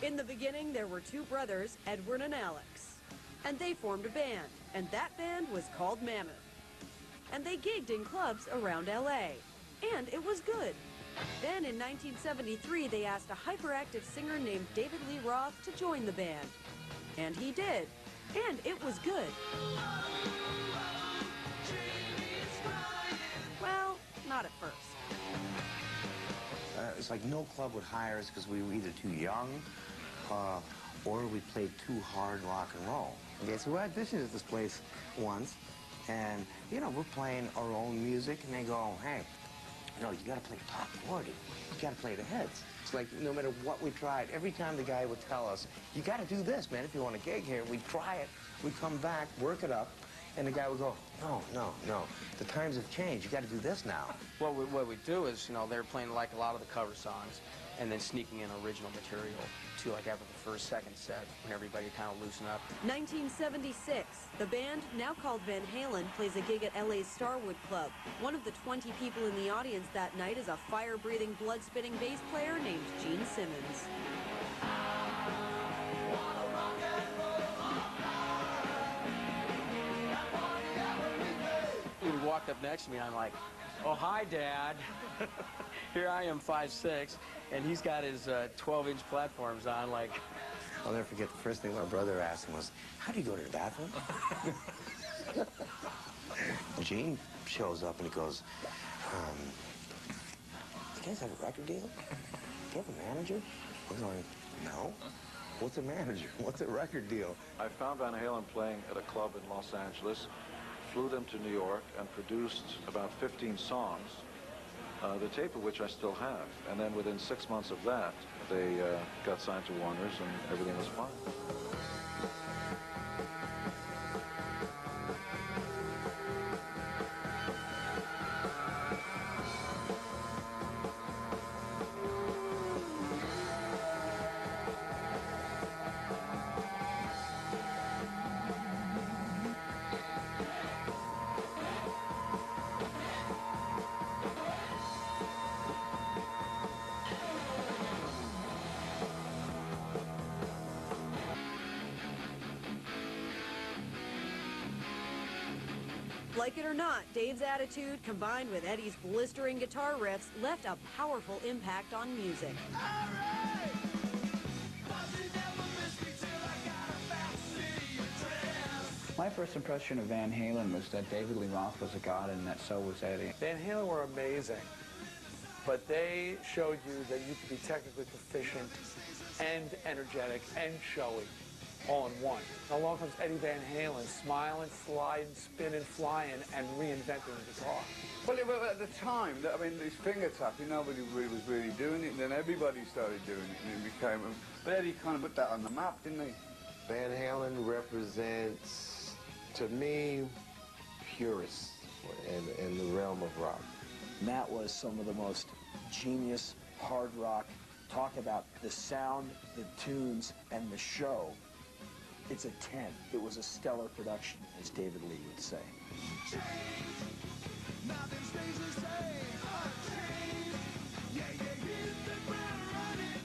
In the beginning, there were two brothers, Edward and Alex. And they formed a band, and that band was called Mammoth. And they gigged in clubs around LA. And it was good. Then in 1973, they asked a hyperactive singer named David Lee Roth to join the band. And he did. And it was good. Well, not at first. It's like no club would hire us because we were either too young or we played too hard rock and roll. Okay, so we auditioned at this place once, and, you know, we're playing our own music, and they go, hey, no, you gotta play top 40. You gotta play the hits. It's like, no matter what we tried, every time the guy would tell us, you gotta do this, man, if you want a gig here. We'd try it, we'd come back, work it up, and the guy would go, no, no, no. The times have changed. You gotta do this now. What we do is, you know, they're playing like a lot of the cover songs and then sneaking in original material too, like after the first, second set, when everybody kind of loosen up. 1976, the band, now called Van Halen, plays a gig at LA's Starwood Club. One of the 20 people in the audience that night is a fire-breathing, blood-spitting bass player named Gene Simmons. He walked up next to me, and I'm like, oh, hi, Dad. Here I am, 5'6", and he's got his 12-inch platforms on, like... I'll never forget the first thing my brother asked him was, how do you go to the bathroom? Gene shows up and he goes, you guys have a record deal? Do you have a manager? We're going, no. What's a manager? What's a record deal? I found Van Halen playing at a club in Los Angeles, flew them to New York, and produced about 15 songs, the tape of which I still have. And then within 6 months of that, they got signed to Warner's, and everything was fine. Like it or not, Dave's attitude, combined with Eddie's blistering guitar riffs, left a powerful impact on music. My first impression of Van Halen was that David Lee Roth was a god and that so was Eddie. Van Halen were amazing, but they showed you that you could be technically proficient and energetic and showy all in one. Along comes Eddie Van Halen, smiling, sliding, spinning, flying, and reinventing the guitar. Well, at the time, I mean, this finger tapping, nobody really was really doing it, and then everybody started doing it, and it became... But Eddie kind of put that on the map, didn't he? Van Halen represents, to me, purists in the realm of rock. And that was some of the most genius hard rock. Talk about the sound, the tunes, and the show. It's a 10. It was a stellar production, as David Lee would say. Nothing stays the same.